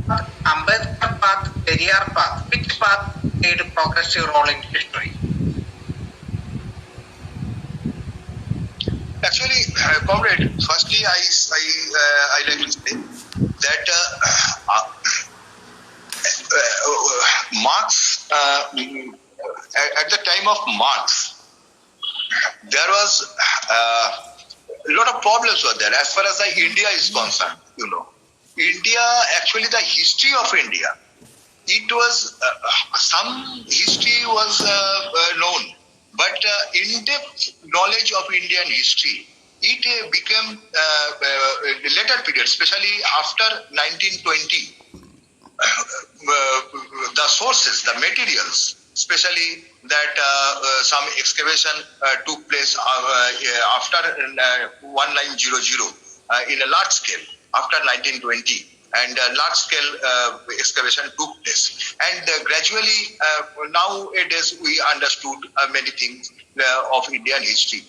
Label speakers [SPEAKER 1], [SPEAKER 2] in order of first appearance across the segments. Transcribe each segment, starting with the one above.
[SPEAKER 1] Ambedkar path, Periyar path, which path played a progressive role in history?
[SPEAKER 2] Actually, comrade, firstly, I like to say that Marx, at the time of Marx, there was a lot of problems were there as far as the India is concerned. India, actually, the history of India, it was some history was known, but in-depth knowledge of Indian history, it became later period, especially after 1920. The sources, the materials, especially that some excavation took place after 1900 in a large scale after 1920. And large scale excavation took place. And gradually, nowadays, we understood many things of Indian history.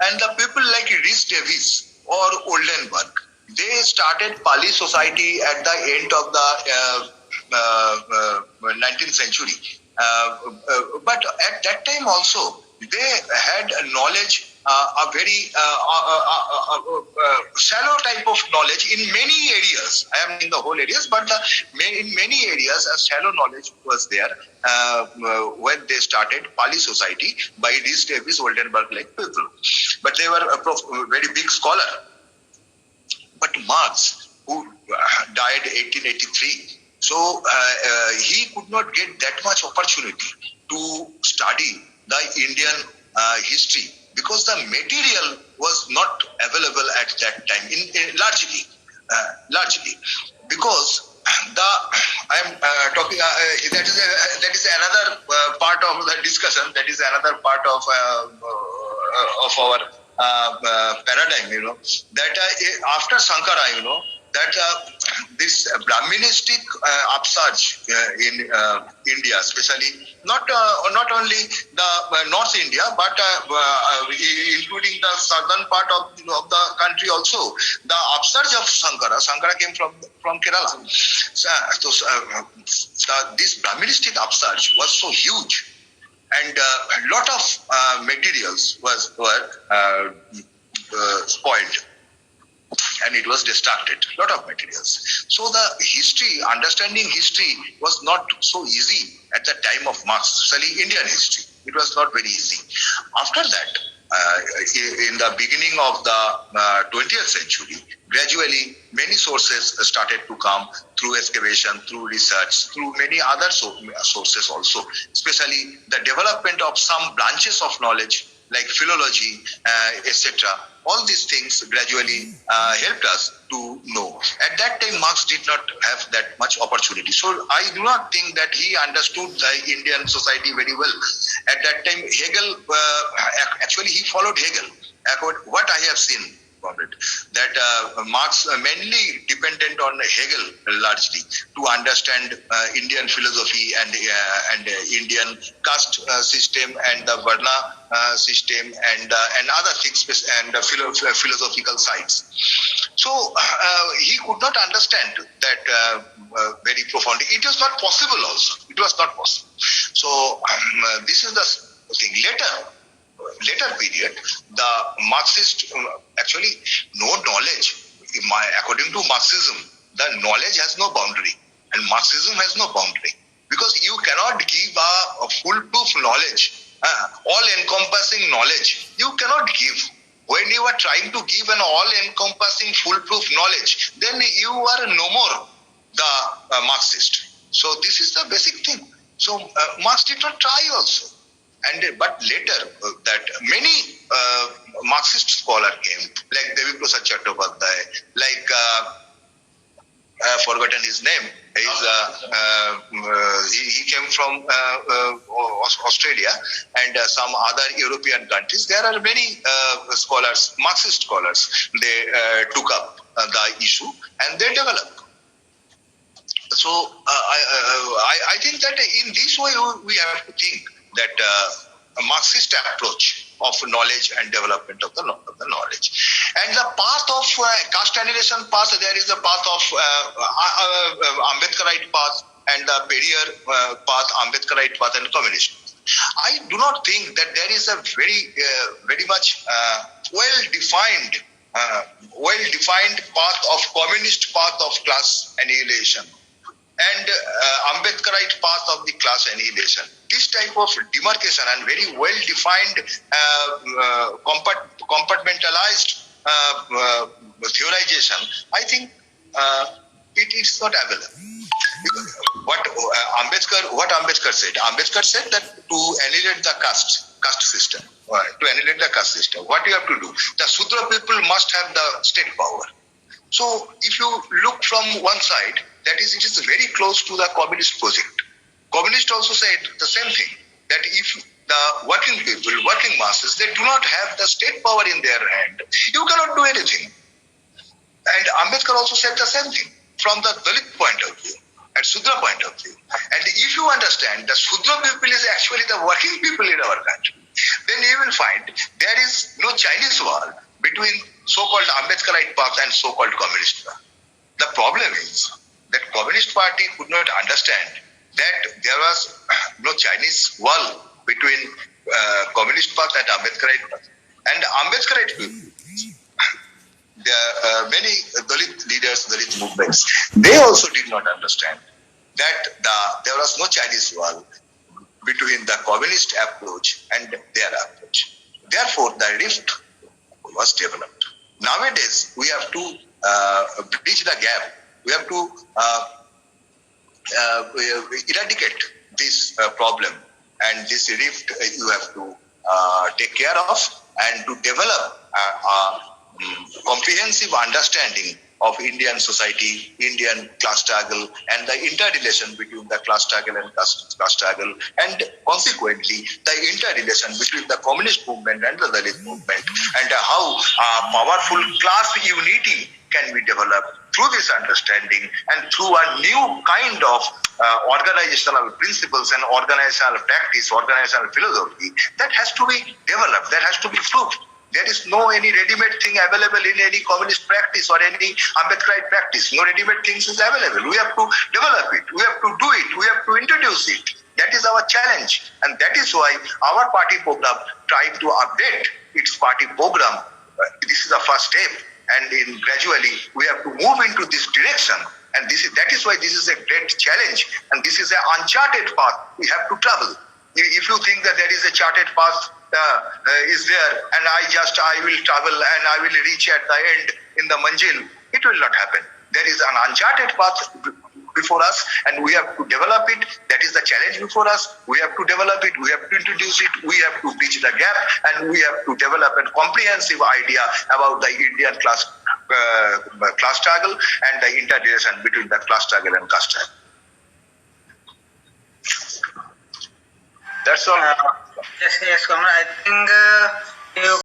[SPEAKER 2] And the people like Rhys Davies or Oldenburg, they started Pali Society at the end of the 19th century. But at that time also, they had knowledge, a very shallow type of knowledge in many areas. I am in the whole areas, but in many areas, a shallow knowledge was there when they started Pali Society by Rhys Davies, Oldenburg like people. But they were a very big scholar. But Marx, who died 1883, so he could not get that much opportunity to study the Indian history because the material was not available at that time, largely because I am talking. That is another part of the discussion. That is another part of our paradigm. That after Sankara, that this Brahministic upsurge in India, especially not only the North India, but including the southern part of the country also, the upsurge of Sankara. Sankara came from Kerala. This Brahministic upsurge was so huge, and a lot of materials were spoiled. And it was distracted, a lot of materials. So the history, understanding history was not so easy at the time of Marx, especially Indian history. It was not very easy. After that, in the beginning of the 20th century, gradually many sources started to come through excavation, through research, through many other sources also, especially the development of some branches of knowledge like philology, etc. All these things gradually helped us to know. At that time, Marx did not have that much opportunity. So I do not think that he understood the Indian society very well. At that time, Hegel, actually he followed Hegel. What I have seen, that Marx mainly dependent on Hegel largely to understand Indian philosophy and Indian caste system and the Varna system and other things and philosophical sides. So he could not understand that very profoundly. It was not possible also. It was not possible. So this is the thing. Later period, the Marxist, actually no knowledge. According to Marxism, the knowledge has no boundary and Marxism has no boundary because you cannot give a foolproof knowledge, all-encompassing knowledge. You cannot give. When you are trying to give an all-encompassing foolproof knowledge, then you are no more the Marxist. So this is the basic thing. So Marx did not try also. But later, that many Marxist scholars came, like Devi Prasad Chattopadhyay, like I've forgotten his name. He came from Australia and some other European countries. There are many scholars, Marxist scholars. They took up the issue and they developed. So I think that in this way we have to think that a Marxist approach of knowledge and development of the knowledge. And the path of caste annihilation path, there is a path of Ambedkarite path and the Periyar path, Ambedkarite path and communist. I do not think that there is a very much well-defined path of communist path of class annihilation and Ambedkarite path of the class annihilation. This type of demarcation and very well-defined, compartmentalized theorization, I think it is not available. What Ambedkar said? Ambedkar said that to annihilate the caste system, what you have to do? The Sudra people must have the state power. So if you look from one side, that is, it is very close to the communist project. Communists also said the same thing, that if the working people, working masses, they do not have the state power in their hand, you cannot do anything. And Ambedkar also said the same thing from the Dalit point of view and Sudra point of view. And if you understand the Sudra people is actually the working people in our country, then you will find there is no Chinese wall between so-called Ambedkarite path and so-called communist path. The problem is that Communist Party could not understand that there was no Chinese wall between communist path and Ambedkarite path. And Ambedkarite people, many Dalit leaders, Dalit movements, they also did not understand that there was no Chinese wall between the communist approach and their approach. Therefore, the rift was developed. Nowadays, we have to bridge the gap. We have to eradicate this problem, and this rift you have to take care of and to develop comprehensive understanding of Indian society, Indian class struggle, and the interrelation between the class struggle and class struggle, and consequently the interrelation between the communist movement and the Dalit movement, and how powerful class unity can be developed through this understanding and through a new kind of organizational principles and organizational practice, organizational philosophy that has to be developed, that has to be proved. There is no any ready-made thing available in any communist practice or any Ambedkarite practice. No ready-made things is available. We have to develop it. We have to do it. We have to introduce it. That is our challenge. And that is why our party program tried to update its party program. This is the first step. And gradually we have to move into this direction. And that is why this is a great challenge. And this is an uncharted path we have to travel. If you think that there is a charted path is there and I will travel and I will reach at the end in the manzil, it will not happen. There is an uncharted path before us and we have to develop it. That is the challenge before us. We have to develop it, we have to introduce it, we have to bridge the gap, and we have to develop a comprehensive idea about the Indian class struggle and the interrelation between the class struggle and caste struggle. That's all.
[SPEAKER 1] Yes, Comrade. I think you